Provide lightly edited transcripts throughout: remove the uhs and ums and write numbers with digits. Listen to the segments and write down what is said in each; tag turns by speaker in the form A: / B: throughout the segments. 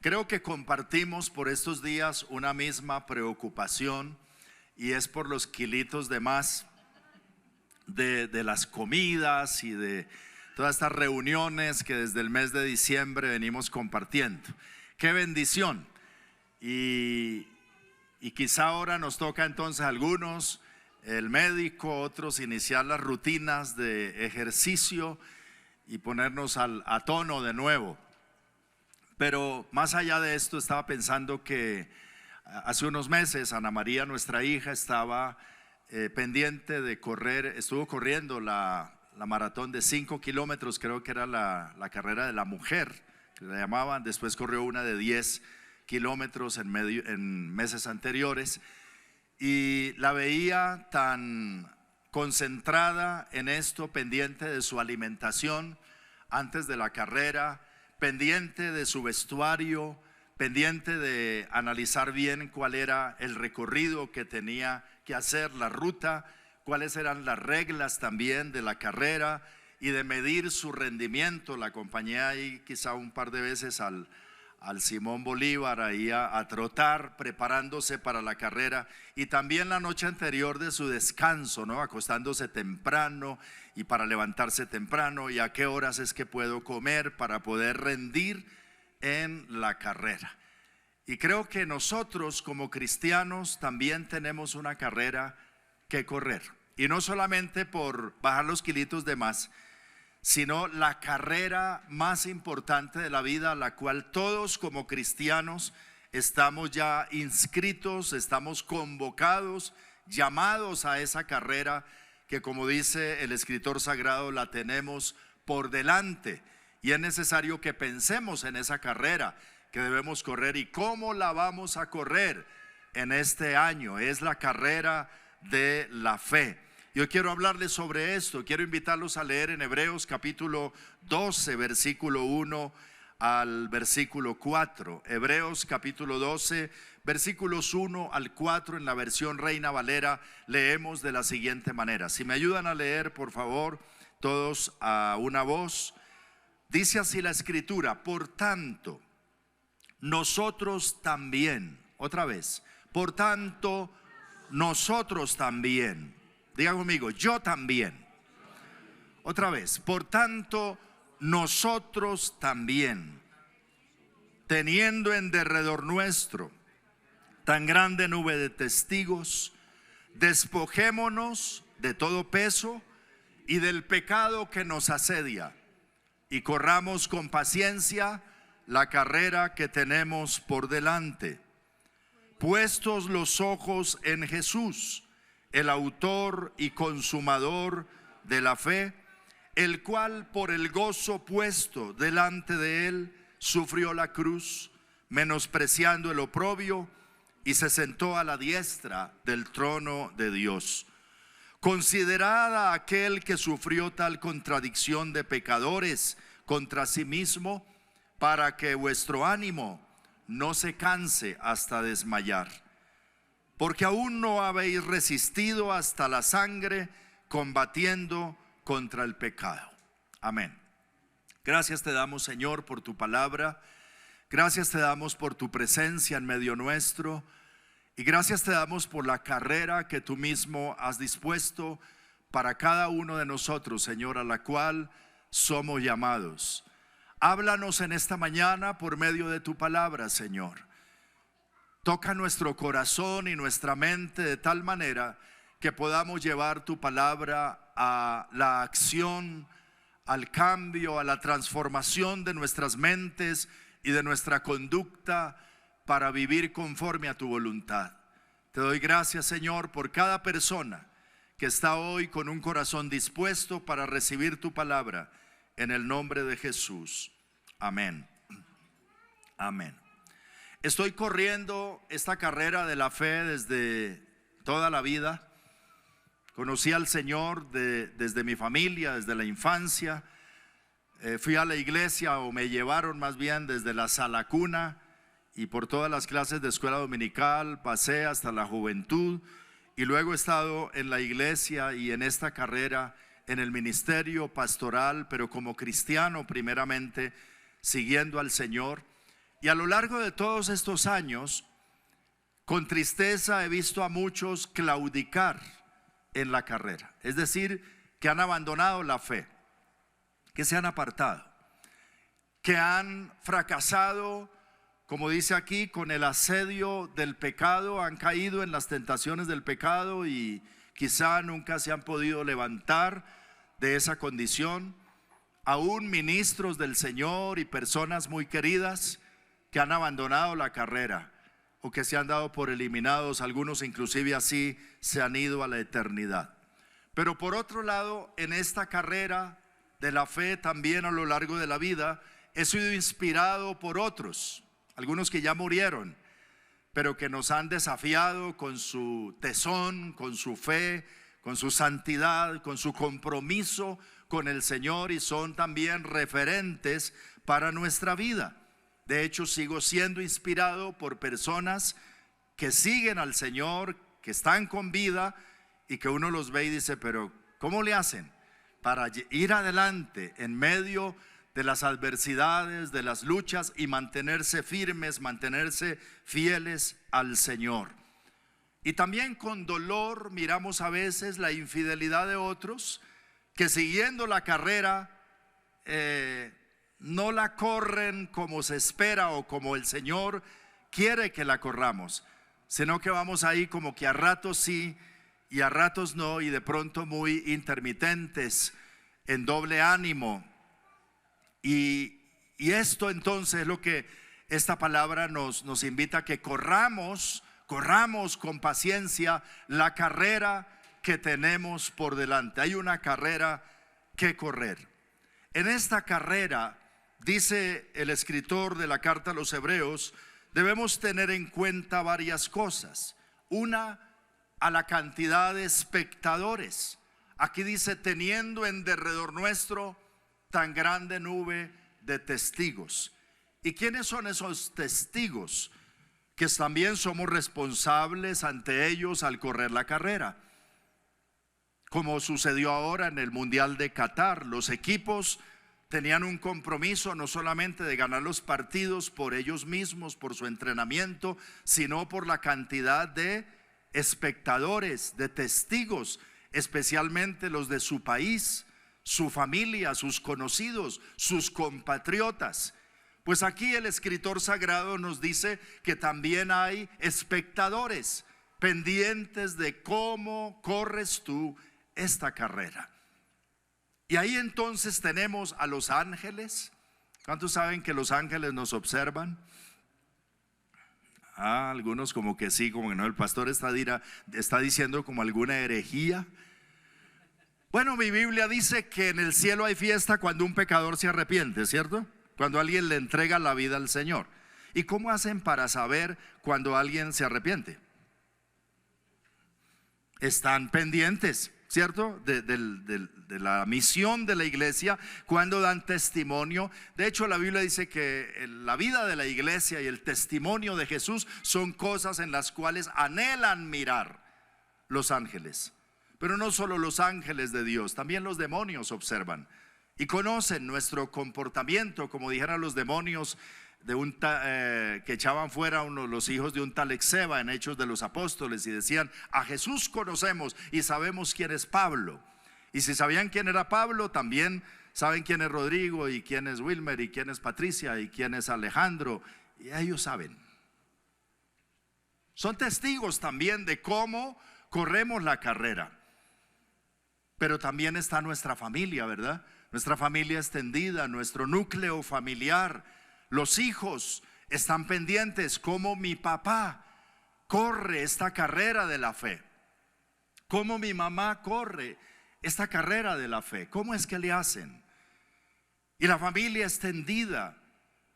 A: Creo que compartimos por estos días una misma preocupación y es por los kilitos de más de las comidas y de todas estas reuniones que desde el mes de diciembre venimos compartiendo. ¡Qué bendición! Y quizá ahora nos toca entonces a algunos el médico, otros iniciar las rutinas de ejercicio y ponernos a tono de nuevo. Pero más allá de esto, estaba pensando que hace unos meses Ana María, nuestra hija, estaba pendiente de correr, estuvo corriendo la maratón de 5 kilómetros, creo que era la carrera de la mujer, que la llamaban. Después corrió una de 10 kilómetros en meses anteriores, y la veía tan concentrada en esto, pendiente de su alimentación antes de la carrera, pendiente de su vestuario, pendiente de analizar bien cuál era el recorrido que tenía que hacer, la ruta, cuáles eran las reglas también de la carrera y de medir su rendimiento. La acompañé ahí quizá un par de veces al Simón Bolívar ahí a trotar, preparándose para la carrera, y también la noche anterior de su descanso, ¿no? Acostándose temprano y para levantarse temprano, y a qué horas es que puedo comer para poder rendir en la carrera. Y creo que nosotros como cristianos también tenemos una carrera que correr, y no solamente por bajar los kilitos de más, sino la carrera más importante de la vida, a la cual todos como cristianos estamos ya inscritos, estamos convocados, llamados a esa carrera que, como dice el escritor sagrado, la tenemos por delante, y es necesario que pensemos en esa carrera que debemos correr y cómo la vamos a correr en este año. Es la carrera de la fe. Yo quiero hablarles sobre esto, quiero invitarlos a leer en Hebreos capítulo 12, versículo 1 al versículo 4. Hebreos capítulo 12, versículos 1 al 4, en la versión Reina Valera, leemos de la siguiente manera. Si me ayudan a leer, por favor, todos a una voz. Dice así la escritura: por tanto, nosotros también, otra vez, por tanto, nosotros también. Diga conmigo, yo también. Otra vez, por tanto, nosotros también, teniendo en derredor nuestro tan grande nube de testigos, despojémonos de todo peso y del pecado que nos asedia, y corramos con paciencia la carrera que tenemos por delante, puestos los ojos en Jesús, el autor y consumador de la fe, el cual por el gozo puesto delante de él sufrió la cruz, menospreciando el oprobio, y se sentó a la diestra del trono de Dios. Considerad a aquel que sufrió tal contradicción de pecadores contra sí mismo, para que vuestro ánimo no se canse hasta desmayar. Porque aún no habéis resistido hasta la sangre, combatiendo contra el pecado. Amén. Gracias te damos, Señor, por tu palabra. Gracias te damos por tu presencia en medio nuestro. Y gracias te damos por la carrera que tú mismo has dispuesto para cada uno de nosotros, Señor, a la cual somos llamados. Háblanos en esta mañana por medio de tu palabra, Señor. Toca nuestro corazón y nuestra mente de tal manera que podamos llevar tu palabra a la acción, al cambio, a la transformación de nuestras mentes y de nuestra conducta para vivir conforme a tu voluntad. Te doy gracias, Señor, por cada persona que está hoy con un corazón dispuesto para recibir tu palabra, en el nombre de Jesús. Amén. Amén. Estoy corriendo esta carrera de la fe desde toda la vida. Conocí al Señor desde mi familia, desde la infancia. Fui a la iglesia, o me llevaron más bien desde la sala cuna, y por todas las clases de escuela dominical pasé hasta la juventud, y luego he estado en la iglesia y en esta carrera en el ministerio pastoral, pero como cristiano primeramente, siguiendo al Señor. Y a lo largo de todos estos años, con tristeza he visto a muchos claudicar en la carrera. Es decir, que han abandonado la fe, que se han apartado, que han fracasado, como dice aquí, con el asedio del pecado, han caído en las tentaciones del pecado y quizá nunca se han podido levantar de esa condición. Aún ministros del Señor y personas muy queridas que han abandonado la carrera o que se han dado por eliminados, algunos inclusive así se han ido a la eternidad. Pero por otro lado, en esta carrera de la fe también a lo largo de la vida he sido inspirado por otros, algunos que ya murieron, pero que nos han desafiado con su tesón, con su fe, con su santidad, con su compromiso con el Señor, y son también referentes para nuestra vida. De hecho, sigo siendo inspirado por personas que siguen al Señor, que están con vida y que uno los ve y dice, pero ¿cómo le hacen para ir adelante en medio de las adversidades, de las luchas, y mantenerse firmes, mantenerse fieles al Señor? Y también con dolor miramos a veces la infidelidad de otros que siguiendo la carrera no la corren como se espera o como el Señor quiere que la corramos, sino que vamos ahí como que a ratos sí y a ratos no, y de pronto muy intermitentes, en doble ánimo. Y esto entonces es lo que esta palabra nos invita a que corramos con paciencia la carrera que tenemos por delante. Hay una carrera que correr. En esta carrera, dice el escritor de la carta a los Hebreos, debemos tener en cuenta varias cosas. Una, a la cantidad de espectadores. Aquí dice, teniendo en derredor nuestro tan grande nube de testigos. ¿Y quiénes son esos testigos? Que también somos responsables ante ellos al correr la carrera. Como sucedió ahora en el Mundial de Qatar, los equipos tenían un compromiso no solamente de ganar los partidos por ellos mismos, por su entrenamiento, sino por la cantidad de espectadores, de testigos, especialmente los de su país, su familia, sus conocidos, sus compatriotas. Pues aquí el escritor sagrado nos dice que también hay espectadores pendientes de cómo corres tú esta carrera. Y ahí entonces tenemos a los ángeles. ¿Cuántos saben que los ángeles nos observan? Algunos como que sí, como que no. El pastor está diciendo como alguna herejía. Bueno, mi Biblia dice que en el cielo hay fiesta cuando un pecador se arrepiente, ¿cierto? Cuando alguien le entrega la vida al Señor. ¿Y cómo hacen para saber cuando alguien se arrepiente? Están pendientes, ¿cierto? De la misión de la iglesia, cuando dan testimonio. De hecho, la Biblia dice que la vida de la iglesia y el testimonio de Jesús son cosas en las cuales anhelan mirar los ángeles. Pero no solo los ángeles de Dios, también los demonios observan y conocen nuestro comportamiento, como dijeron los demonios de que echaban fuera los hijos de un tal Exeba en Hechos de los Apóstoles, y decían: a Jesús conocemos y sabemos quién es Pablo. Y si sabían quién era Pablo, también saben quién es Rodrigo, y quién es Wilmer, y quién es Patricia, y quién es Alejandro. Y ellos saben. Son testigos también de cómo corremos la carrera. Pero también está nuestra familia, ¿verdad? Nuestra familia extendida, nuestro núcleo familiar. Los hijos están pendientes cómo mi papá corre esta carrera de la fe, cómo mi mamá corre esta carrera de la fe, cómo es que le hacen. Y la familia extendida,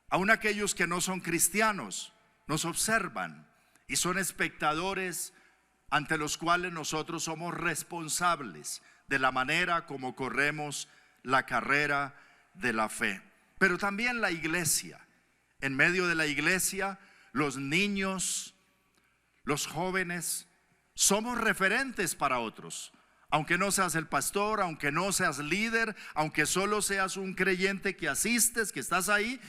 A: aun aquellos que no son cristianos, nos observan y son espectadores ante los cuales nosotros somos responsables de la manera como corremos la carrera de la fe. Pero también la iglesia, en medio de la iglesia, los niños, los jóvenes, somos referentes para otros. Aunque no seas el pastor, aunque no seas líder, aunque solo seas un creyente que asistes, que estás ahí,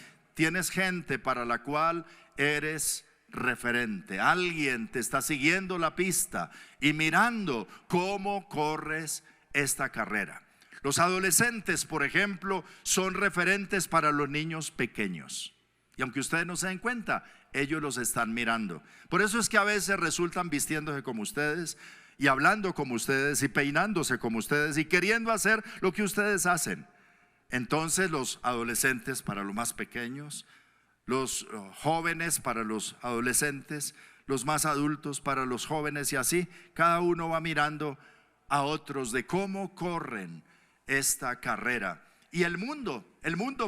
A: tienes gente para la cual eres referente. Alguien te está siguiendo la pista y mirando cómo corres esta carrera. Los adolescentes, por ejemplo, son referentes para los niños pequeños. Y aunque ustedes no se den cuenta, ellos los están mirando. Por eso es que a veces resultan vistiéndose como ustedes y hablando como ustedes y peinándose como ustedes y queriendo hacer lo que ustedes hacen. Entonces los adolescentes para los más pequeños, los jóvenes para los adolescentes, los más adultos para los jóvenes, y así cada uno va mirando a otros de cómo corren esta carrera. Y el mundo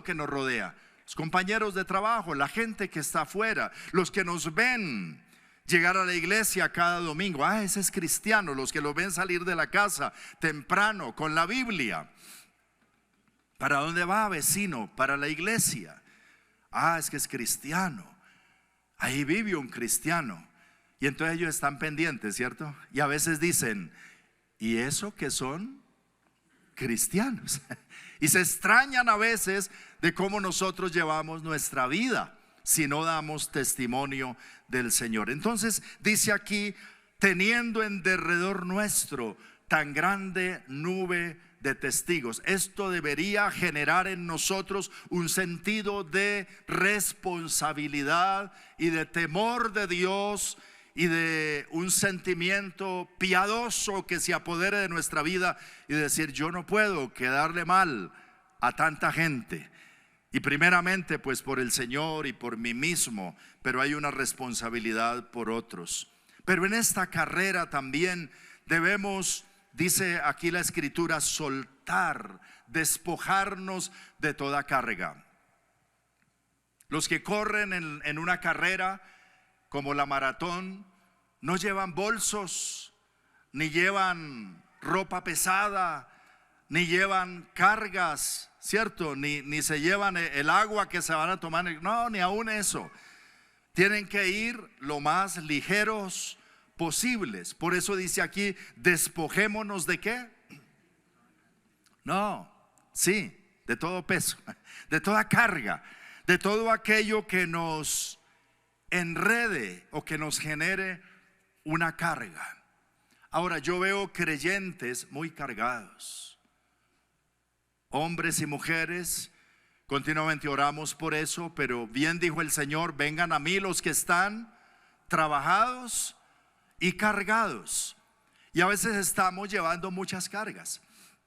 A: que nos rodea, los compañeros de trabajo, la gente que está afuera, los que nos ven llegar a la iglesia cada domingo, ese es cristiano. Los que lo ven salir de la casa temprano con la Biblia. ¿Para dónde va, vecino? Para la iglesia. Es que es cristiano. Ahí vive un cristiano. Y entonces ellos están pendientes, ¿cierto? Y a veces dicen, ¿y eso que son cristianos? Y se extrañan a veces de cómo nosotros llevamos nuestra vida si no damos testimonio del Señor. Entonces dice aquí, teniendo en derredor nuestro tan grande nube de testigos. Esto debería generar en nosotros un sentido de responsabilidad y de temor de Dios y de un sentimiento piadoso que se apodere de nuestra vida y decir, yo no puedo quedarle mal a tanta gente. Y primeramente pues por el Señor y por mí mismo, pero hay una responsabilidad por otros. Pero en esta carrera también debemos, dice aquí la escritura, soltar, despojarnos de toda carga. Los que corren en una carrera como la maratón no llevan bolsos, ni llevan ropa pesada, ni llevan cargas, ¿cierto? Ni se llevan el agua que se van a tomar, no, ni aún eso. Tienen que ir lo más ligeros posibles. Por eso dice aquí, despojémonos de ¿qué? No, sí, de todo peso, de toda carga, de todo aquello que nos enrede o que nos genere una carga. Ahora yo veo creyentes muy cargados, hombres y mujeres. Continuamente oramos por eso, pero bien dijo el Señor, vengan a mí los que están trabajados y cargados. Y a veces estamos llevando muchas cargas,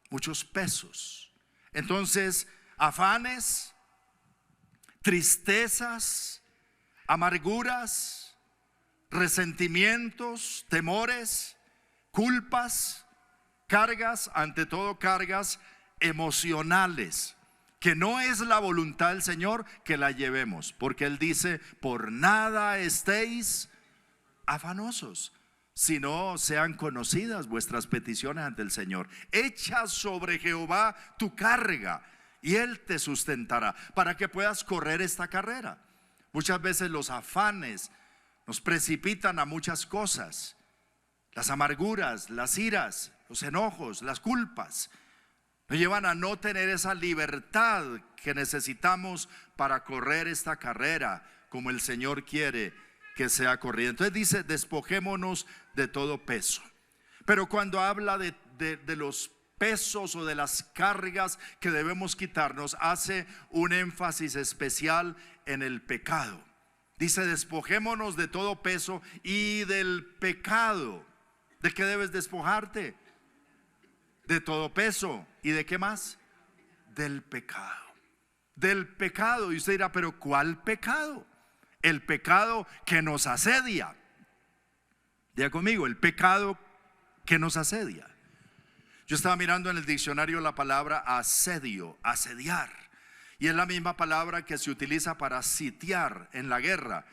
A: muchos pesos. Entonces, afanes, tristezas, amarguras, resentimientos, temores, culpas, cargas, ante todo cargas emocionales, que no es la voluntad del Señor que la llevemos, porque Él dice, por nada estéis afanosos, sino sean conocidas vuestras peticiones ante el Señor. Echa sobre Jehová tu carga y Él te sustentará, para que puedas correr esta carrera. Muchas veces los afanes nos precipitan a muchas cosas, las amarguras, las iras, los enojos, las culpas, nos llevan a no tener esa libertad que necesitamos para correr esta carrera como el Señor quiere que sea corrida. Entonces dice, despojémonos de todo peso. Pero cuando habla de los pesos o de las cargas que debemos quitarnos, hace un énfasis especial en el pecado. Dice, despojémonos de todo peso y del pecado. ¿De qué debes despojarte? De todo peso. ¿Y de qué más? Del pecado. Del pecado. Y usted dirá, pero ¿cuál pecado? El pecado que nos asedia. Diga conmigo, el pecado que nos asedia. Yo estaba mirando en el diccionario la palabra asedio, asediar, y es la misma palabra que se utiliza para sitiar en la guerra.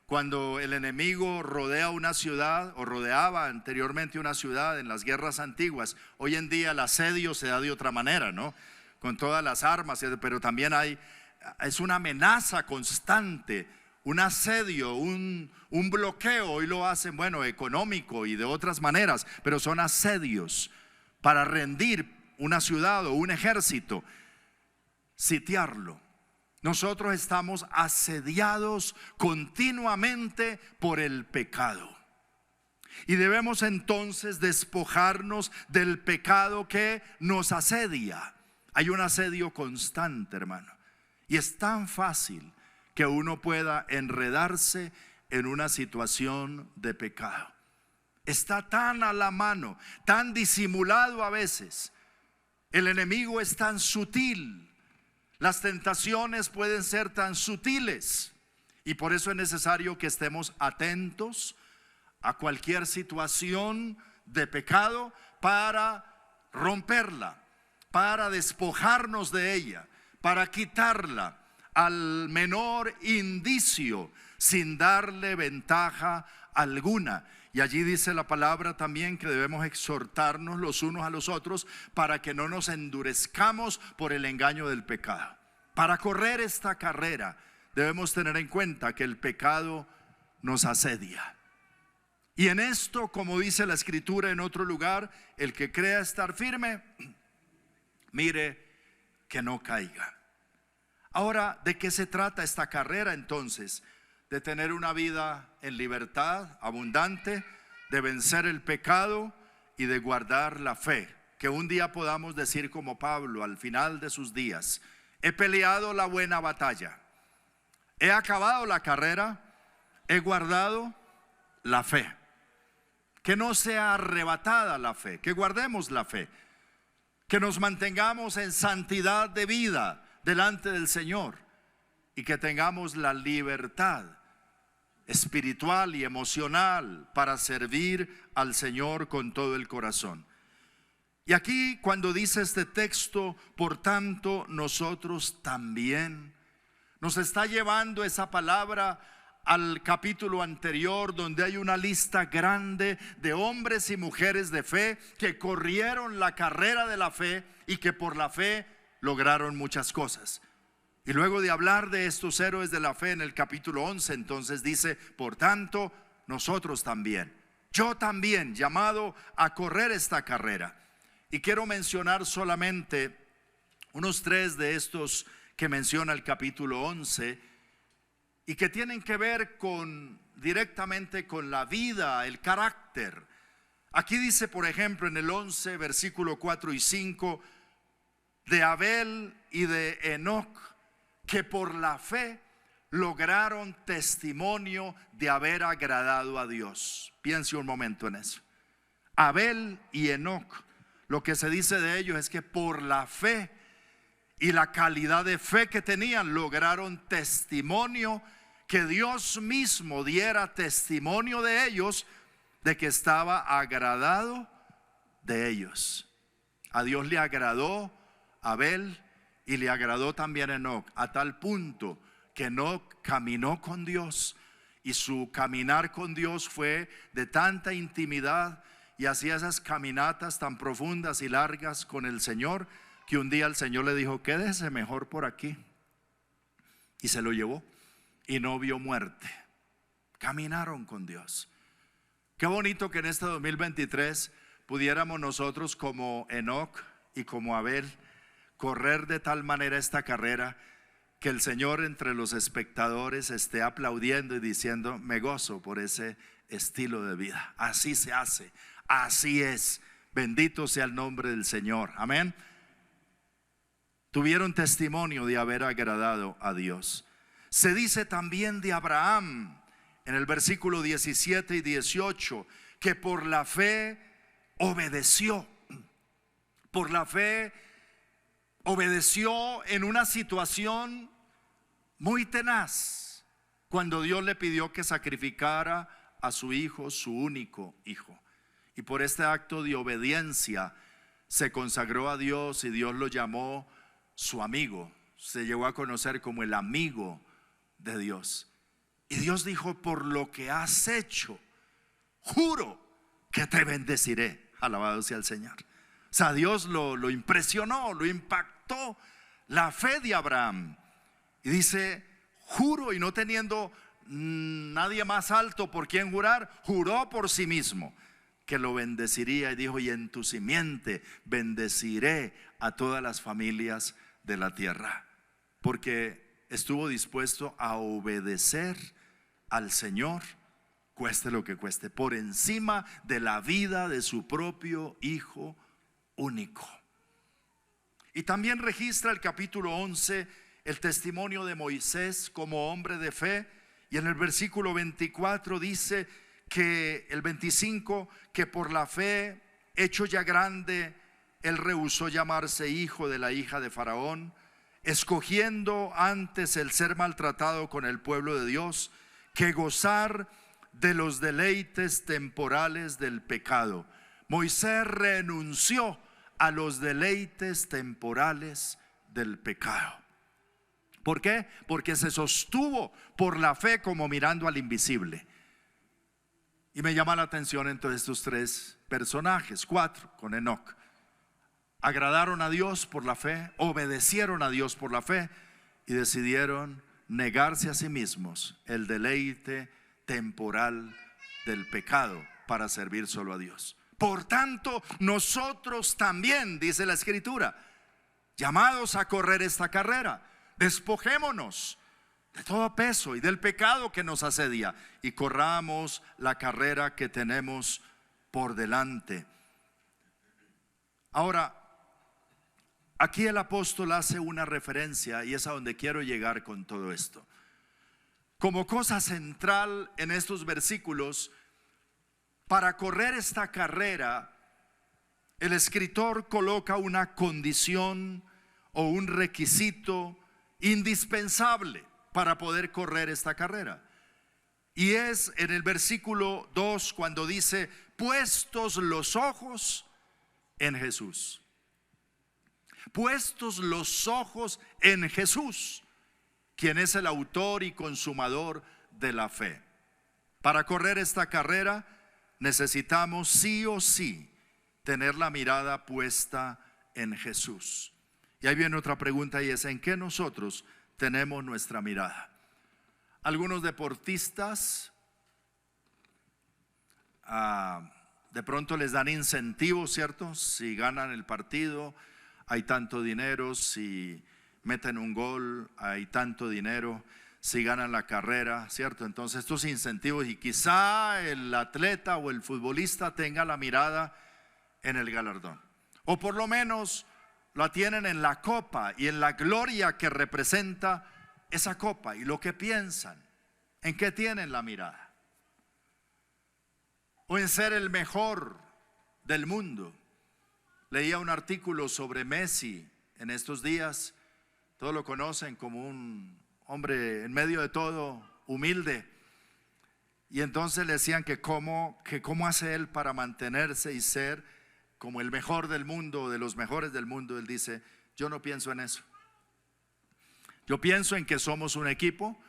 A: Cuando el enemigo rodea una ciudad o rodeaba anteriormente una ciudad en las guerras antiguas, hoy en día el asedio se da de otra manera, ¿no? Con todas las armas, pero también es una amenaza constante, un asedio, un bloqueo. Hoy lo hacen, bueno, económico y de otras maneras, pero son asedios para rendir una ciudad o un ejército, sitiarlo. nosotros estamos asediados continuamente por el pecado. Y debemos entonces despojarnos del pecado que nos asedia. Hay un asedio constante, hermano. Y es tan fácil que uno pueda enredarse en una situación de pecado. Está tan a la mano, tan disimulado a veces. El enemigo es tan sutil. Las tentaciones pueden ser tan sutiles. Y por eso es necesario que estemos atentos a cualquier situación de pecado para romperla, para despojarnos de ella, para quitarla al menor indicio sin darle ventaja alguna. Y allí dice la palabra también que debemos exhortarnos los unos a los otros para que no nos endurezcamos por el engaño del pecado. Para correr esta carrera debemos tener en cuenta que el pecado nos asedia. Y en esto, como dice la escritura en otro lugar, el que crea estar firme, mire que no caiga. Ahora, ¿de qué se trata esta carrera entonces? De tener una vida en libertad abundante, de vencer el pecado y de guardar la fe. Que un día podamos decir como Pablo al final de sus días: he peleado la buena batalla, he acabado la carrera, he guardado la fe. Que no sea arrebatada la fe, que guardemos la fe, que nos mantengamos en santidad de vida delante del Señor y que tengamos la libertad espiritual y emocional para servir al Señor con todo el corazón. Y aquí cuando dice este texto, por tanto nosotros también, nos está llevando esa palabra al capítulo anterior, donde hay una lista grande de hombres y mujeres de fe que corrieron la carrera de la fe y que por la fe lograron muchas cosas. Y luego de hablar de estos héroes de la fe en el capítulo 11, entonces dice: por tanto, nosotros también, yo también, llamado a correr esta carrera. Y quiero mencionar solamente unos 3 de estos que menciona el capítulo 11 y que tienen que ver directamente con la vida, el carácter. Aquí dice, por ejemplo, en el 11, versículo 4 y 5, de Abel y de Enoc, que por la fe lograron testimonio de haber agradado a Dios. Piense un momento en eso. Abel y Enoc, lo que se dice de ellos es que por la fe y la calidad de fe que tenían, lograron testimonio, que Dios mismo diera testimonio de ellos, de que estaba agradado de ellos. A Dios le agradó Abel y le agradó también Enoc, a tal punto que Enoc caminó con Dios, y su caminar con Dios fue de tanta intimidad, y hacía esas caminatas tan profundas y largas con el Señor, que un día el Señor le dijo: quédese mejor por aquí, y se lo llevó y no vio muerte. Caminaron con Dios. Qué bonito que en este 2023 pudiéramos nosotros, como Enoc y como Abel, correr de tal manera esta carrera que el Señor entre los espectadores esté aplaudiendo y diciendo: me gozo por ese estilo de vida. Así se hace, así es. Bendito sea el nombre del Señor. Amén. Tuvieron testimonio de haber agradado a Dios. Se dice también de Abraham en el versículo 17 y 18 que por la fe obedeció. Por la fe obedeció en una situación muy tenaz, cuando Dios le pidió que sacrificara a su hijo, su único hijo. Y por este acto de obediencia se consagró a Dios y Dios lo llamó su amigo. Se llegó a conocer como el amigo de Dios. Y Dios dijo: por lo que has hecho, juro que te bendeciré. Alabado sea el Señor. O sea, Dios lo impresionó, lo impactó la fe de Abraham. Y dice: juro, y no teniendo nadie más alto por quien jurar, juró por sí mismo que lo bendeciría, y dijo: y en tu simiente bendeciré a todas las familias de la tierra. Porque estuvo dispuesto a obedecer al Señor, cueste lo que cueste, por encima de la vida de su propio hijo único. Y también registra el capítulo 11 el testimonio de Moisés como hombre de fe, y en el versículo 24 dice que el 25, que por la fe, hecho ya grande, él rehusó llamarse hijo de la hija de Faraón, escogiendo antes el ser maltratado con el pueblo de Dios que gozar de los deleites temporales del pecado. Moisés renunció a los deleites temporales del pecado. ¿Por qué? Porque se sostuvo por la fe como mirando al invisible. Y me llama la atención entonces estos tres personajes, cuatro con Enoc. Agradaron a Dios por la fe, obedecieron a Dios por la fe y decidieron negarse a sí mismos el deleite temporal del pecado para servir solo a Dios. Por tanto, nosotros también, dice la Escritura, llamados a correr esta carrera, despojémonos de todo peso y del pecado que nos asedia y corramos la carrera que tenemos por delante. Ahora, aquí el apóstol hace una referencia y es a donde quiero llegar con todo esto. Como cosa central en estos versículos, para correr esta carrera, el escritor coloca una condición o un requisito indispensable para poder correr esta carrera. Y es en el versículo 2 cuando dice: puestos los ojos en Jesús. Puestos los ojos en Jesús, quien es el autor y consumador de la fe. Para correr esta carrera necesitamos sí o sí tener la mirada puesta en Jesús. Y ahí viene otra pregunta y es: ¿en qué nosotros tenemos nuestra mirada? Algunos deportistas de pronto les dan incentivos, ¿cierto? Si ganan el partido hay tanto dinero, si meten un gol hay tanto dinero, si ganan la carrera, ¿cierto? Entonces estos incentivos, y quizá el atleta o el futbolista tenga la mirada en el galardón, o por lo menos la tienen en la copa y en la gloria que representa esa copa y lo que piensan, en qué tienen la mirada, o en ser el mejor del mundo. Leía un artículo sobre Messi en estos días. Todos lo conocen como un hombre en medio de todo humilde, y entonces le decían que cómo hace él para mantenerse y ser como el mejor del mundo, de los mejores del mundo. Él dice: yo no pienso en eso. Yo pienso en que somos un equipo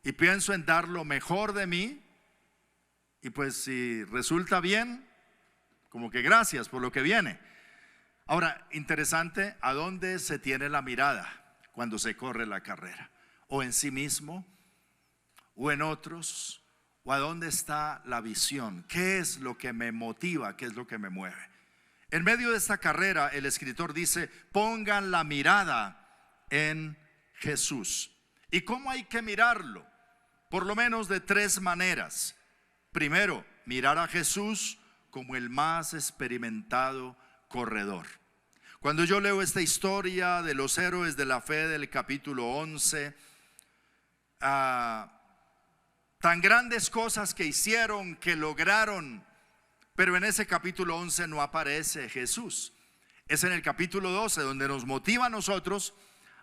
A: y pienso en dar lo mejor de mí, y pues si resulta bien, como que gracias por lo que viene. Ahora, interesante, ¿a dónde se tiene la mirada cuando se corre la carrera? ¿O en sí mismo? ¿O en otros? ¿O a dónde está la visión? ¿Qué es lo que me motiva? ¿Qué es lo que me mueve? En medio de esta carrera, el escritor dice: pongan la mirada en Jesús. ¿Y cómo hay que mirarlo? Por lo menos de tres maneras. Primero, mirar a Jesús como el más experimentado corredor. Cuando yo leo esta historia de los héroes de la fe del capítulo 11, tan grandes cosas que hicieron, que lograron, pero en ese capítulo 11 no aparece Jesús. Es en el capítulo 12 donde nos motiva a nosotros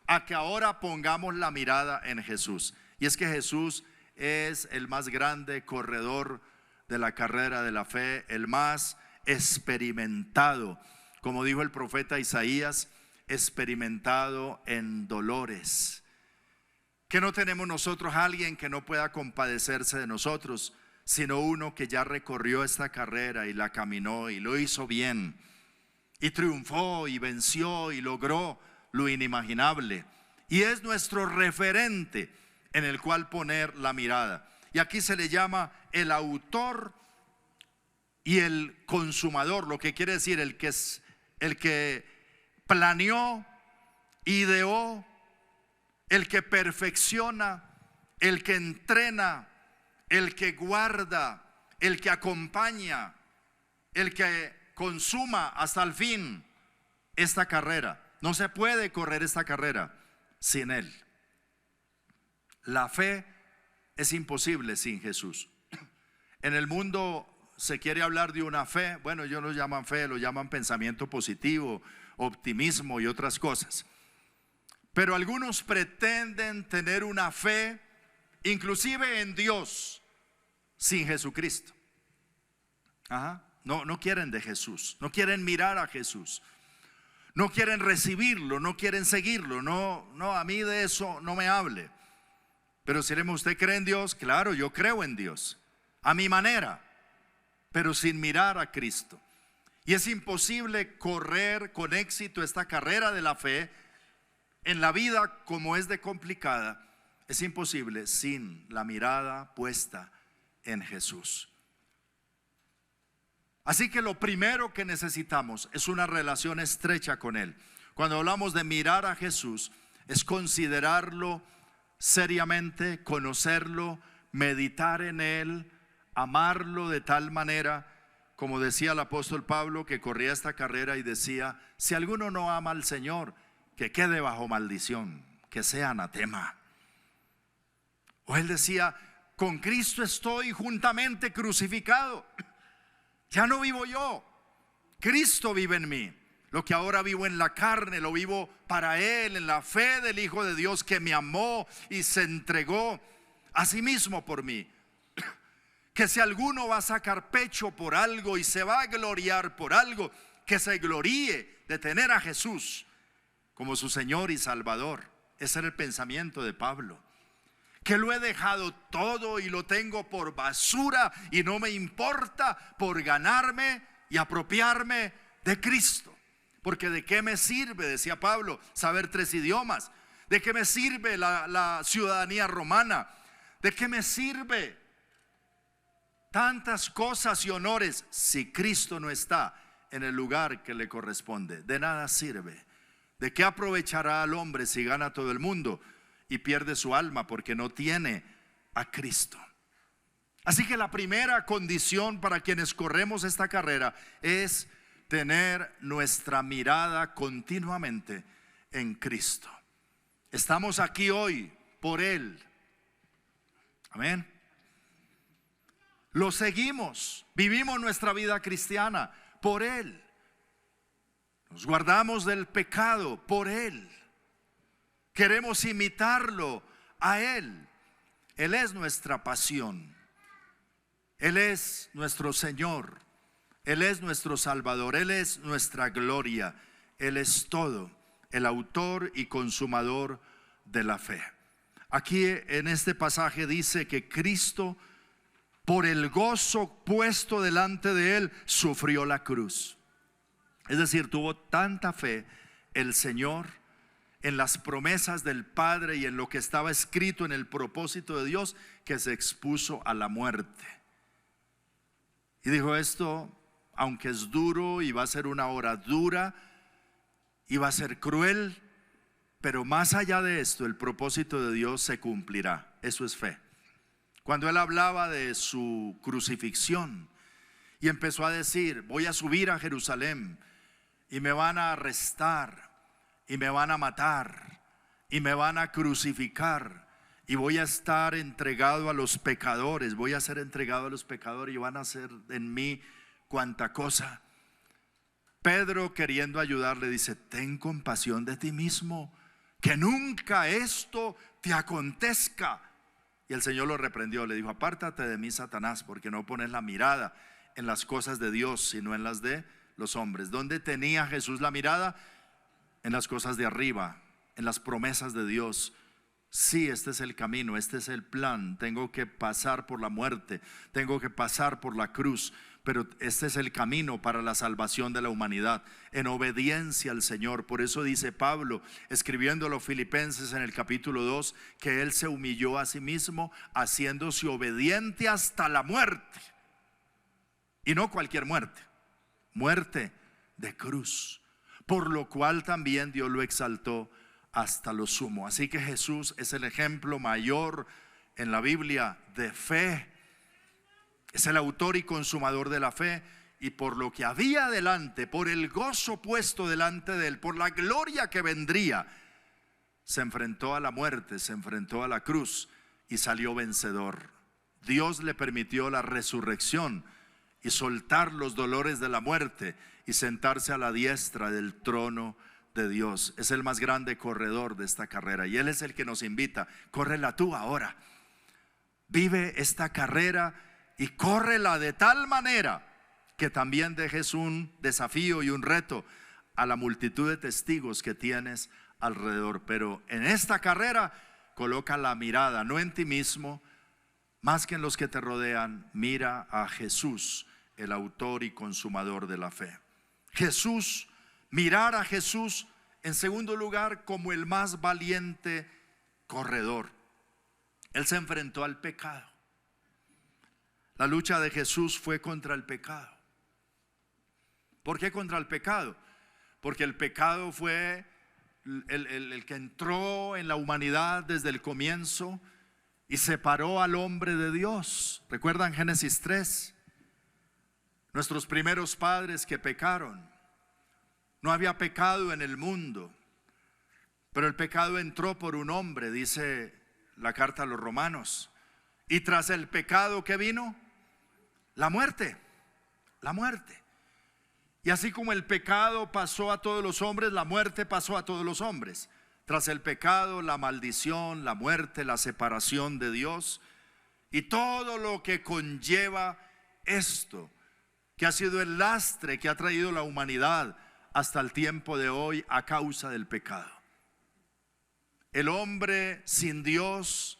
A: a que ahora pongamos la mirada en Jesús. Y es que Jesús es el más grande corredor de la carrera de la fe, el más experimentado, como dijo el profeta Isaías, experimentado en dolores. Que no tenemos nosotros a alguien que no pueda compadecerse de nosotros, sino uno que ya recorrió esta carrera y la caminó y lo hizo bien, y triunfó y venció y logró lo inimaginable, y es nuestro referente en el cual poner la mirada. Y aquí se le llama el autor y el consumador, lo que quiere decir el que planeó, ideó el que perfecciona, el que entrena, el que guarda, el que acompaña, el que consuma hasta el fin esta carrera. No se puede correr esta carrera sin Él. La fe es imposible sin Jesús. En el mundo se quiere hablar de una fe, bueno, ellos lo llaman fe, lo llaman pensamiento positivo, optimismo y otras cosas. Pero algunos pretenden tener una fe, inclusive en Dios, sin Jesucristo. No quieren de Jesús, no quieren mirar a Jesús, no quieren recibirlo, no quieren seguirlo. No, a mí de eso no me hable. Pero si ¿usted cree en Dios? Claro, yo creo en Dios, a mi manera, pero sin mirar a Cristo. Y es imposible correr con éxito esta carrera de la fe en la vida como es de complicada. Es imposible sin la mirada puesta en Jesús. Así que lo primero que necesitamos es una relación estrecha con Él. Cuando hablamos de mirar a Jesús, es considerarlo seriamente, conocerlo, meditar en Él, amarlo de tal manera, como decía el apóstol Pablo, que corría esta carrera y decía: si alguno no ama al Señor, que quede bajo maldición, que sea anatema. O él decía: con Cristo estoy juntamente crucificado. Ya no vivo yo, Cristo vive en mí. Lo que ahora vivo en la carne, lo vivo para Él, en la fe del Hijo de Dios que me amó y se entregó a sí mismo por mí. Que si alguno va a sacar pecho por algo y se va a gloriar por algo, que se gloríe de tener a Jesús como su Señor y Salvador. Ese era el pensamiento de Pablo. Que lo he dejado todo y lo tengo por basura y no me importa por ganarme y apropiarme de Cristo. Porque ¿de qué me sirve, decía Pablo, saber 3 idiomas? ¿De qué me sirve la ciudadanía romana? ¿De qué me sirve tantas cosas y honores si Cristo no está en el lugar que le corresponde? De nada sirve. ¿De qué aprovechará al hombre si gana todo el mundo y pierde su alma porque no tiene a Cristo? Así que la primera condición para quienes corremos esta carrera es tener nuestra mirada continuamente en Cristo. Estamos aquí hoy por Él. Amén. Lo seguimos, vivimos nuestra vida cristiana por Él. Nos guardamos del pecado por Él. Queremos imitarlo a Él. Él es nuestra pasión. Él es nuestro Señor. Él es nuestro Salvador. Él es nuestra gloria. Él es todo, el autor y consumador de la fe. Aquí en este pasaje dice que Cristo, por el gozo puesto delante de Él, sufrió la cruz. Es decir, tuvo tanta fe el Señor en las promesas del Padre y en lo que estaba escrito en el propósito de Dios, que se expuso a la muerte. Y dijo: esto, aunque es duro y va a ser una hora dura y va a ser cruel, pero más allá de esto, el propósito de Dios se cumplirá. Eso es fe. Cuando Él hablaba de su crucifixión y empezó a decir: voy a subir a Jerusalén y me van a arrestar y me van a matar y me van a crucificar y voy a estar entregado a los pecadores, voy a ser entregado a los pecadores y van a hacer en mí cuanta cosa. Pedro, queriendo ayudarle, dice: ten compasión de ti mismo, que nunca esto te acontezca. Y el Señor lo reprendió, le dijo: apártate de mí, Satanás, porque no pones la mirada en las cosas de Dios, sino en las de los hombres. ¿Dónde tenía Jesús la mirada? En las cosas de arriba, en las promesas de Dios. Sí, este es el camino, este es el plan. Tengo que pasar por la muerte, tengo que pasar por la cruz, pero este es el camino para la salvación de la humanidad, en obediencia al Señor. Por eso dice Pablo, escribiendo a los Filipenses en el capítulo 2, que Él se humilló a sí mismo, haciéndose obediente hasta la muerte. Y no cualquier muerte, muerte de cruz. Por lo cual también Dios lo exaltó hasta lo sumo. Así que Jesús es el ejemplo mayor en la Biblia de fe. Es el autor y consumador de la fe, y por lo que había delante, por el gozo puesto delante de él, por la gloria que vendría, se enfrentó a la muerte, se enfrentó a la cruz y salió vencedor. Dios le permitió la resurrección y soltar los dolores de la muerte y sentarse a la diestra del trono de Dios. Es el más grande corredor de esta carrera, y él es el que nos invita: córrela tú ahora, vive esta carrera y córrela de tal manera que también dejes un desafío y un reto a la multitud de testigos que tienes alrededor. Pero en esta carrera coloca la mirada no en ti mismo, más que en los que te rodean. Mira a Jesús, el autor y consumador de la fe. Jesús, mirar a Jesús en segundo lugar como el más valiente corredor. Él se enfrentó al pecado. La lucha de Jesús fue contra el pecado. ¿Por qué contra el pecado? Porque el pecado fue el que entró en la humanidad desde el comienzo y separó al hombre de Dios. ¿Recuerdan Génesis 3? Nuestros primeros padres que pecaron. No había pecado en el mundo, pero el pecado entró por un hombre, dice la carta a los Romanos. Y tras el pecado, ¿qué vino? La muerte. La muerte. Y así como el pecado pasó a todos los hombres, la muerte pasó a todos los hombres. Tras el pecado, la maldición, la muerte, la separación de Dios y todo lo que conlleva esto, que ha sido el lastre que ha traído la humanidad hasta el tiempo de hoy a causa del pecado. El hombre sin Dios,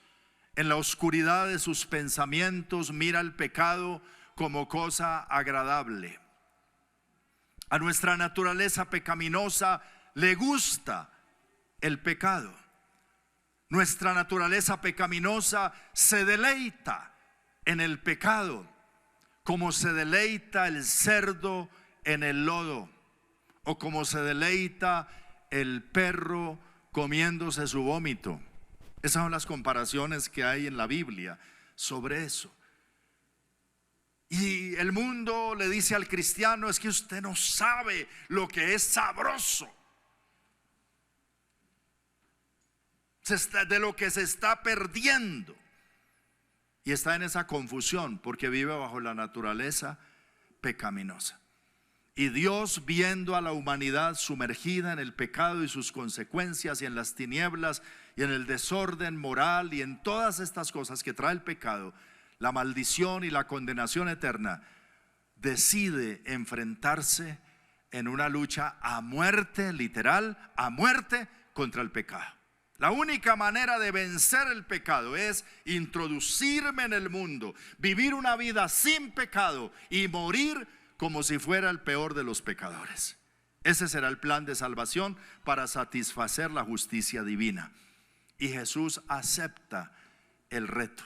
A: en la oscuridad de sus pensamientos, mira el pecado como cosa agradable. A nuestra naturaleza pecaminosa le gusta el pecado. Nuestra naturaleza pecaminosa se deleita en el pecado, como se deleita el cerdo en el lodo, o como se deleita el perro comiéndose su vómito. Esas son las comparaciones que hay en la Biblia sobre eso. Y el mundo le dice al cristiano: es que usted no sabe lo que es sabroso, de lo que se está perdiendo. Y está en esa confusión porque vive bajo la naturaleza pecaminosa. Y Dios, viendo a la humanidad sumergida en el pecado y sus consecuencias, y en las tinieblas y en el desorden moral y en todas estas cosas que trae el pecado, la maldición y la condenación eterna, decide enfrentarse en una lucha a muerte, literal, a muerte contra el pecado. La única manera de vencer el pecado es introducirme en el mundo, vivir una vida sin pecado y morir como si fuera el peor de los pecadores. Ese será el plan de salvación para satisfacer la justicia divina. Y Jesús acepta el reto.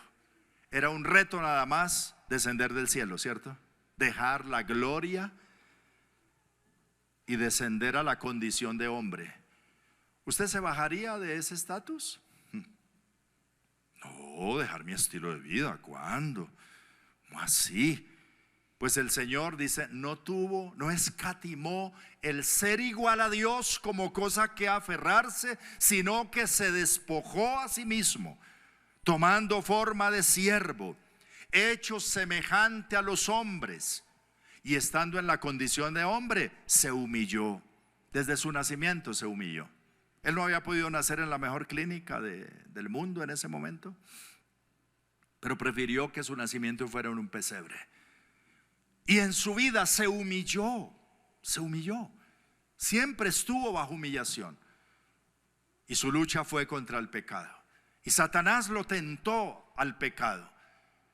A: Era un reto nada más descender del cielo, ¿cierto? Dejar la gloria y descender a la condición de hombre. ¿Usted se bajaría de ese estatus? No, dejar mi estilo de vida, ¿cuándo? ¿Cómo así? Pues el Señor dice, no escatimó el ser igual a Dios como cosa que aferrarse, sino que se despojó a sí mismo, tomando forma de siervo, hecho semejante a los hombres, y estando en la condición de hombre, se humilló. Desde su nacimiento se humilló. Él no había podido nacer en la mejor clínica del mundo en ese momento, pero prefirió que su nacimiento fuera en un pesebre. Y en su vida se humilló. Siempre estuvo bajo humillación. Y su lucha fue contra el pecado. Y Satanás lo tentó al pecado,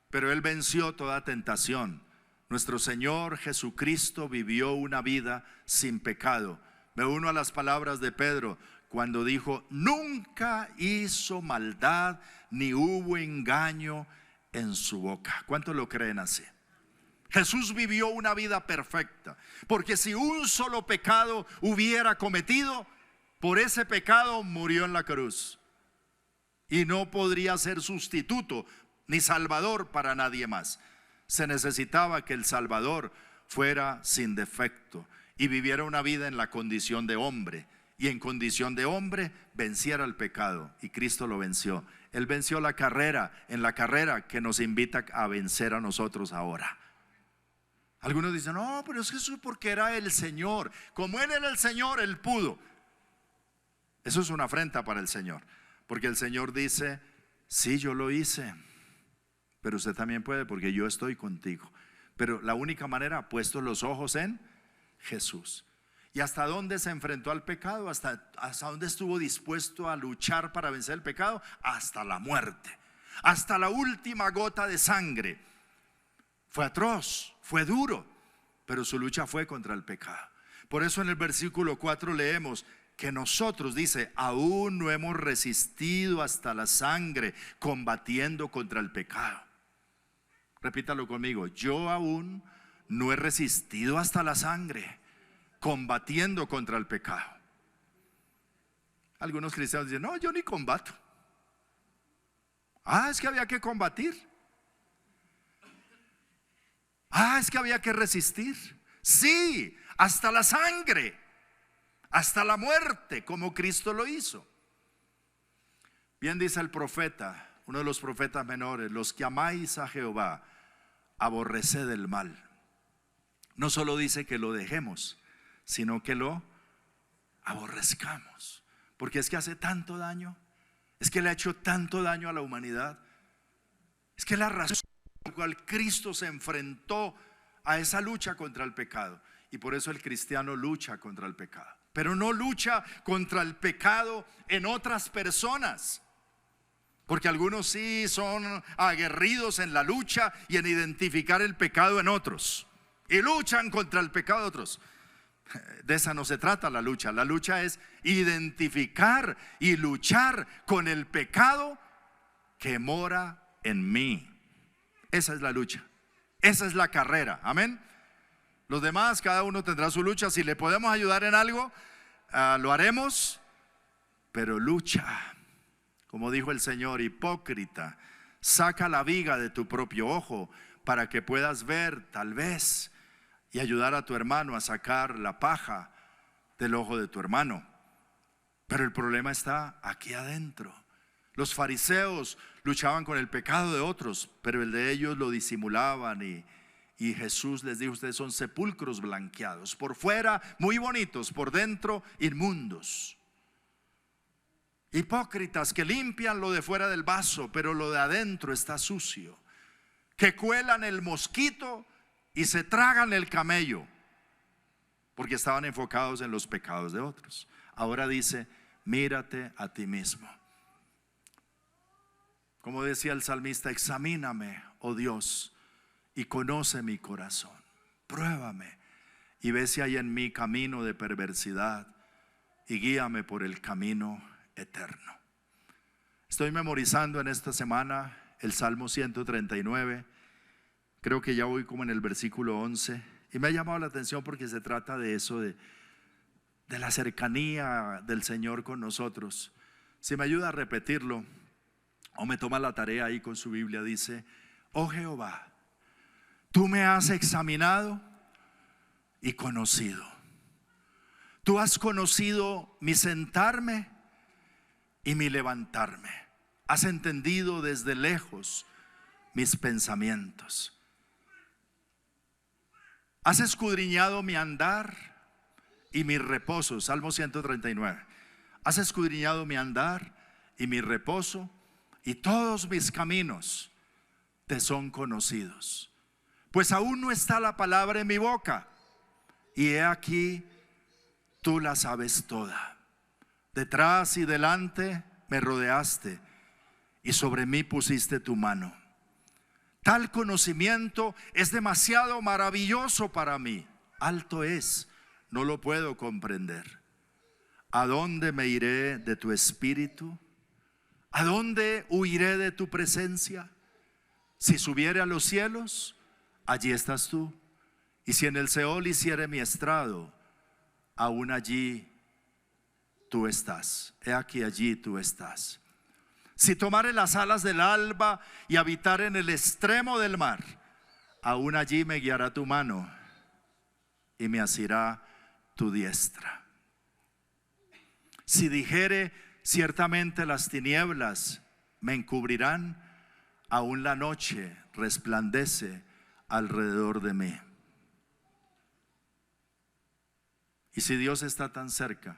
A: pero él venció toda tentación. Nuestro Señor Jesucristo vivió una vida sin pecado. Me uno a las palabras de Pedro cuando dijo: nunca hizo maldad ni hubo engaño en su boca. ¿Cuántos lo creen así? Jesús vivió una vida perfecta, porque si un solo pecado hubiera cometido, Por ese pecado murió en la cruz. Y no podría ser sustituto ni salvador para nadie más. Se necesitaba que el Salvador fuera sin defecto y viviera una vida en la condición de hombre. Y en condición de hombre venciera el pecado. Y Cristo lo venció. Él venció la carrera, en la carrera que nos invita a vencer a nosotros ahora. Algunos dicen, no, pero es Jesús porque era el Señor. Como Él era el Señor, Él pudo. Eso es una afrenta para el Señor. Porque el Señor dice, sí, yo lo hice, pero usted también puede porque yo estoy contigo. Pero la única manera, puesto los ojos en Jesús. ¿Y hasta dónde se enfrentó al pecado? ¿Hasta dónde estuvo dispuesto a luchar para vencer el pecado? Hasta la muerte, hasta la última gota de sangre. Fue atroz, fue duro, pero su lucha fue contra el pecado. Por eso en el versículo 4 leemos que nosotros, dice, aún no hemos resistido hasta la sangre combatiendo contra el pecado. Repítalo conmigo, yo aún no he resistido hasta la sangre combatiendo contra el pecado. Algunos cristianos dicen, no, yo ni combato. Es que había que combatir. Es que había que resistir. Sí, hasta la sangre, hasta la muerte, como Cristo lo hizo. Bien dice el profeta, uno de los profetas menores, los que amáis a Jehová, aborreced el mal. No solo dice que lo dejemos, sino que lo aborrezcamos. Porque es que hace tanto daño, es que le ha hecho tanto daño a la humanidad. Es que la razón por la cual Cristo se enfrentó a esa lucha contra el pecado. Y por eso el cristiano lucha contra el pecado. Pero no lucha contra el pecado en otras personas. Porque algunos sí son aguerridos en la lucha y en identificar el pecado en otros. Y luchan contra el pecado de otros. De esa no se trata la lucha. La lucha es identificar y luchar con el pecado que mora en mí. Esa es la lucha. Esa es la carrera. Amén. Los demás, cada uno tendrá su lucha. Si le podemos ayudar en algo, lo haremos. Pero lucha. Como dijo el Señor, hipócrita, saca la viga de tu propio ojo para que puedas ver tal vez y ayudar a tu hermano a sacar la paja del ojo de tu hermano. Pero el problema está aquí adentro. Los fariseos luchaban con el pecado de otros, pero el de ellos lo disimulaban y Jesús les dijo, ustedes son sepulcros blanqueados, por fuera muy bonitos, por dentro inmundos. Hipócritas que limpian lo de fuera del vaso, pero lo de adentro está sucio. Que cuelan el mosquito y se tragan el camello, porque estaban enfocados en los pecados de otros. Ahora dice, mírate a ti mismo. Como decía el salmista, examíname, oh Dios, y conoce mi corazón. Pruébame y ve si hay en mí camino de perversidad y guíame por el camino eterno. Estoy memorizando en esta semana el Salmo 139. Creo que ya voy como en el versículo 11. Y me ha llamado la atención porque se trata de eso, de la cercanía del Señor con nosotros. Si me ayuda a repetirlo o me toma la tarea ahí con su Biblia, dice, oh Jehová, tú me has examinado y conocido. Tú has conocido mi sentarme y mi levantarme. Has entendido desde lejos mis pensamientos. Has escudriñado mi andar y mi reposo. Salmo 139. Has escudriñado mi andar y mi reposo, y todos mis caminos te son conocidos. Pues aún no está la palabra en mi boca, y he aquí, tú la sabes toda. Detrás y delante me rodeaste, y sobre mí pusiste tu mano. Tal conocimiento es demasiado maravilloso para mí. Alto es, no lo puedo comprender. ¿A dónde me iré de tu espíritu? ¿A dónde huiré de tu presencia? Si subiere a los cielos, allí estás tú. Y si en el Seol hiciere mi estrado, aún allí tú estás. He aquí, allí tú estás. Si tomare las alas del alba y habitar en el extremo del mar, aún allí me guiará tu mano y me asirá tu diestra. Si dijere, ciertamente las tinieblas me encubrirán, aún la noche resplandece alrededor de mí. Y si Dios está tan cerca,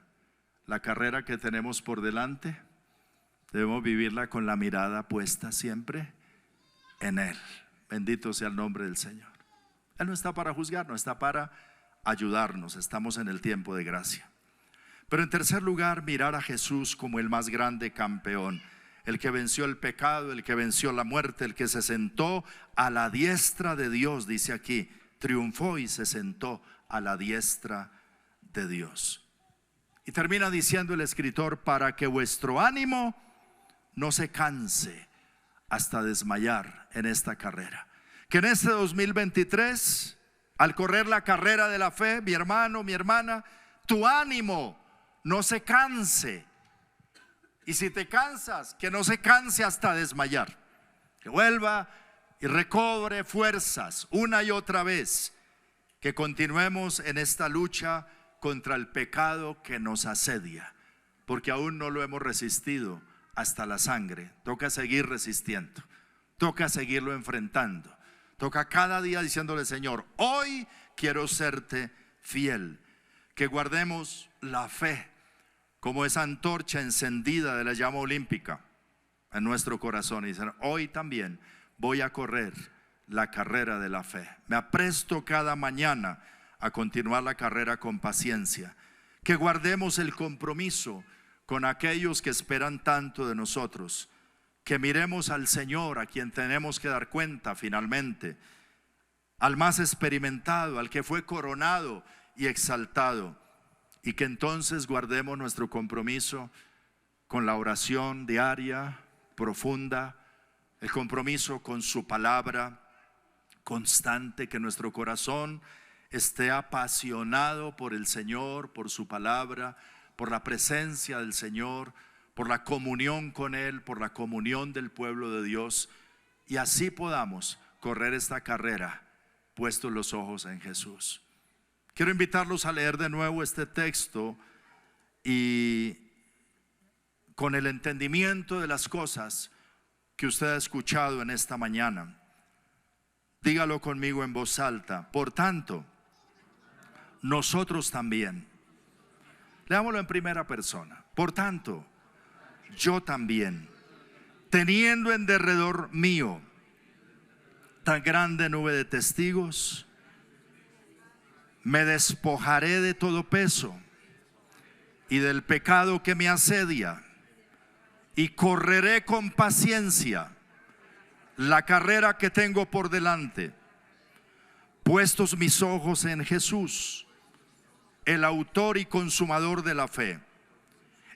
A: la carrera que tenemos por delante, debemos vivirla con la mirada puesta siempre en Él. Bendito sea el nombre del Señor. Él no está para juzgarnos, está para ayudarnos. Estamos en el tiempo de gracia. Pero en tercer lugar, mirar a Jesús como el más grande campeón, el que venció el pecado, el que venció la muerte, el que se sentó a la diestra de Dios. Dice aquí, triunfó y se sentó a la diestra de Dios. Y termina diciendo el escritor, para que vuestro ánimo no se canse hasta desmayar en esta carrera. Que en este 2023, al correr la carrera de la fe, mi hermano, mi hermana, tu ánimo no se canse. Y si te cansas, que no se canse hasta desmayar. Que vuelva y recobre fuerzas una y otra vez. Que continuemos en esta lucha contra el pecado que nos asedia, porque aún no lo hemos resistido hasta la sangre. Toca seguir resistiendo, toca seguirlo enfrentando, toca cada día diciéndole: Señor, hoy quiero serte fiel. Que guardemos la fe como esa antorcha encendida de la llama olímpica en nuestro corazón, y dicen: hoy también voy a correr la carrera de la fe. Me apresto cada mañana a continuar la carrera con paciencia. Que guardemos el compromiso con aquellos que esperan tanto de nosotros. Que miremos al Señor, a quien tenemos que dar cuenta finalmente, al más experimentado, al que fue coronado y exaltado. Y que entonces guardemos nuestro compromiso con la oración diaria, profunda, el compromiso con su palabra constante, que nuestro corazón esté apasionado por el Señor, por su palabra, por la presencia del Señor, por la comunión con Él, por la comunión del pueblo de Dios, y así podamos correr esta carrera puestos los ojos en Jesús. Quiero invitarlos a leer de nuevo este texto y con el entendimiento de las cosas que usted ha escuchado en esta mañana. Dígalo conmigo en voz alta. Por tanto, nosotros también. Leámoslo en primera persona. Por tanto, yo también, teniendo en derredor mío tan grande nube de testigos, me despojaré de todo peso y del pecado que me asedia, y correré con paciencia la carrera que tengo por delante, puestos mis ojos en Jesús, el autor y consumador de la fe,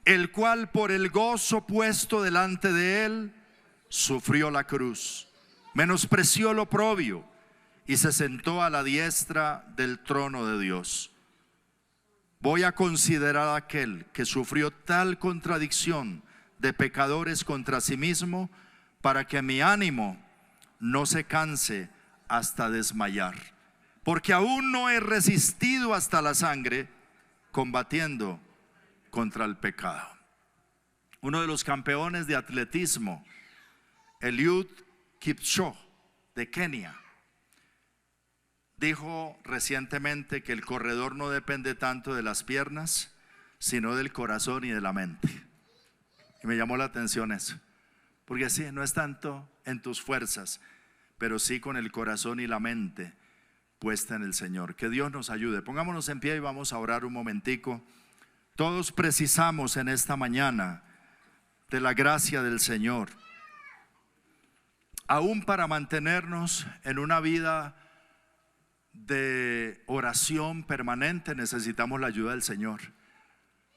A: el cual por el gozo puesto delante de él sufrió la cruz, menospreció el oprobio y se sentó a la diestra del trono de Dios. Voy a considerar a aquel que sufrió tal contradicción de pecadores contra sí mismo, para que mi ánimo no se canse hasta desmayar. Porque aún no he resistido hasta la sangre, combatiendo contra el pecado. Uno de los campeones de atletismo, Eliud Kipchoge de Kenia, dijo recientemente que el corredor no depende tanto de las piernas, sino del corazón y de la mente. Y me llamó la atención eso, porque sí, no es tanto en tus fuerzas, pero sí con el corazón y la mente puesta en el Señor. Que Dios nos ayude. Pongámonos en pie y vamos a orar un momentico. Todos precisamos en esta mañana de la gracia del Señor, aún para mantenernos en una vida de oración permanente. Necesitamos la ayuda del Señor.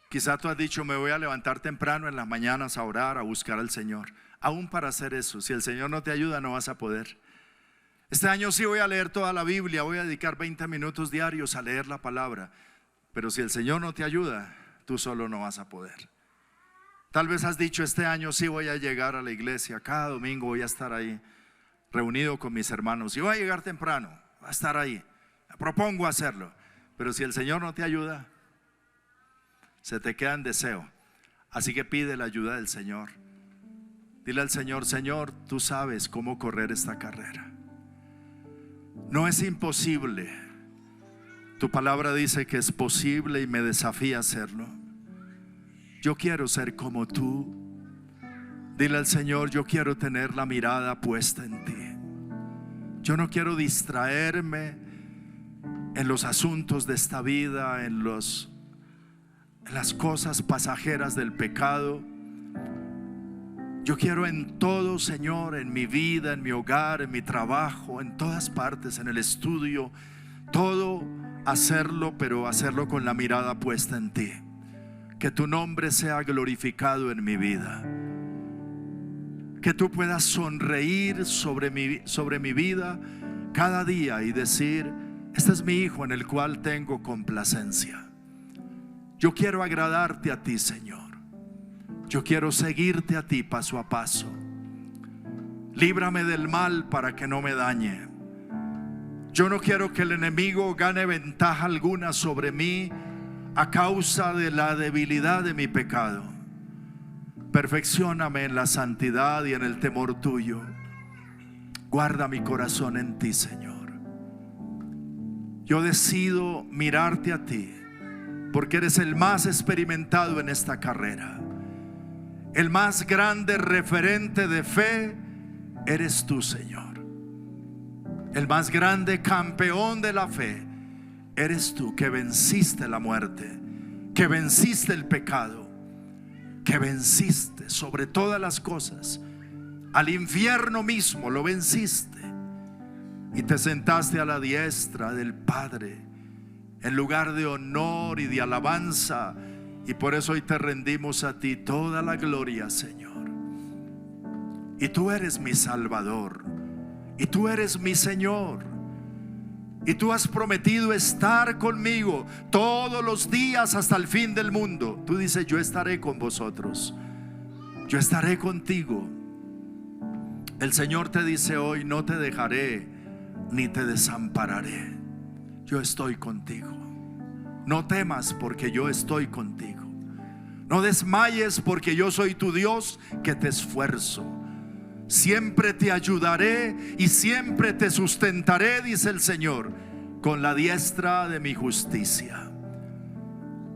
A: Quizá tú has dicho: me voy a levantar temprano en las mañanas a orar, a buscar al Señor. Aún para hacer eso, si el Señor no te ayuda, no vas a poder. Este año sí voy a leer toda la Biblia, voy a dedicar 20 minutos diarios a leer la palabra, pero si el Señor no te ayuda, tú solo no vas a poder. Tal vez has dicho: este año sí voy a llegar a la iglesia, cada domingo voy a estar ahí reunido con mis hermanos y voy a llegar temprano, voy a estar ahí, me propongo hacerlo. Pero si el Señor no te ayuda, se te queda en deseo. Así que pide la ayuda del Señor. Dile al Señor: Señor, tú sabes cómo correr esta carrera. No es imposible. Tu palabra dice que es posible y me desafía a hacerlo. Yo quiero ser como tú. Dile al Señor: yo quiero tener la mirada puesta en ti. Yo no quiero distraerme en los asuntos de esta vida, en las cosas pasajeras del pecado. Yo quiero en todo, Señor, en mi vida, en mi hogar, en mi trabajo, en todas partes, en el estudio, todo hacerlo, pero hacerlo con la mirada puesta en ti. Que tu nombre sea glorificado en mi vida. Que tú puedas sonreír sobre mi vida cada día y decir: este es mi hijo en el cual tengo complacencia. Yo quiero agradarte a ti, Señor. Yo quiero seguirte a ti paso a paso. Líbrame del mal para que no me dañe. Yo no quiero que el enemigo gane ventaja alguna sobre mí a causa de la debilidad de mi pecado. Perfeccióname en la santidad y en el temor tuyo. Guarda mi corazón en ti, Señor. Yo decido mirarte a ti, porque eres el más experimentado en esta carrera. El más grande referente de fe eres tú, Señor. El más grande campeón de la fe eres tú, que venciste la muerte, que venciste el pecado, que venciste sobre todas las cosas al infierno mismo, lo venciste y te sentaste a la diestra del Padre en lugar de honor y de alabanza. Y por eso hoy te rendimos a ti toda la gloria, Señor. Y tú eres mi Salvador, y tú eres mi Señor, y tú has prometido estar conmigo todos los días hasta el fin del mundo. Tú dices: yo estaré con vosotros, yo estaré contigo. El Señor te dice hoy: no te dejaré ni te desampararé. Yo estoy contigo. No temas, porque yo estoy contigo. No desmayes, porque yo soy tu Dios, que te esfuerzo. Siempre te ayudaré y siempre te sustentaré, dice el Señor, con la diestra de mi justicia.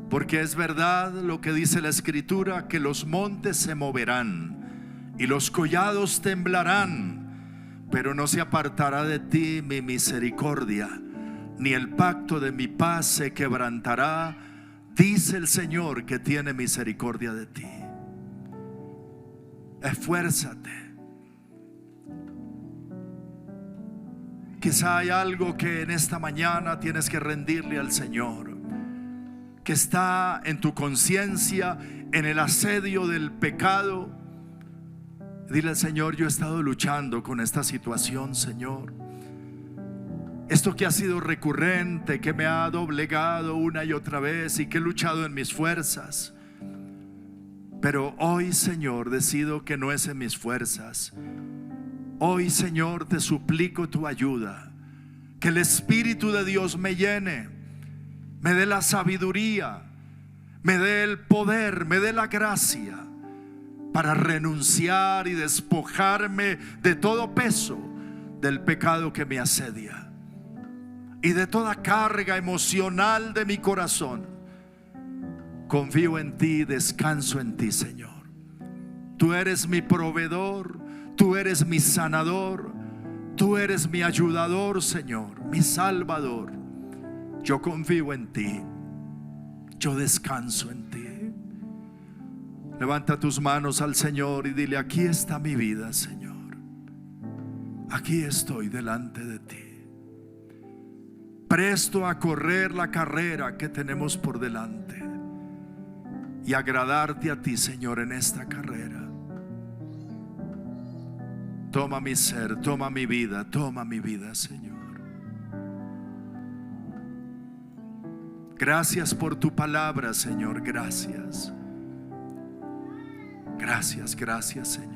A: Porque es verdad lo que dice la Escritura, que los montes se moverán y los collados temblarán, pero no se apartará de ti mi misericordia, ni el pacto de mi paz se quebrantará, dice el Señor, que tiene misericordia de ti. Esfuérzate. Quizá hay algo que en esta mañana tienes que rendirle al Señor, que está en tu conciencia, en el asedio del pecado. Dile al Señor: yo he estado luchando con esta situación, Señor. Esto que ha sido recurrente, que me ha doblegado una y otra vez y que he luchado en mis fuerzas. Pero hoy, Señor, decido que no es en mis fuerzas. Hoy, Señor, te suplico tu ayuda. Que el Espíritu de Dios me llene, me dé la sabiduría, me dé el poder, me dé la gracia para renunciar y despojarme de todo peso del pecado que me asedia y de toda carga emocional de mi corazón. Confío en ti, descanso en ti, Señor. Tú eres mi proveedor, tú eres mi sanador, tú eres mi ayudador, Señor, mi salvador. Yo confío en ti, yo descanso en ti. Levanta tus manos al Señor y dile: aquí está mi vida, Señor. Aquí estoy delante de ti, presto a correr la carrera que tenemos por delante y agradarte a ti, Señor, en esta carrera. Toma mi ser, toma mi vida, Señor. Gracias por tu palabra, Señor. Gracias. Gracias, gracias, Señor.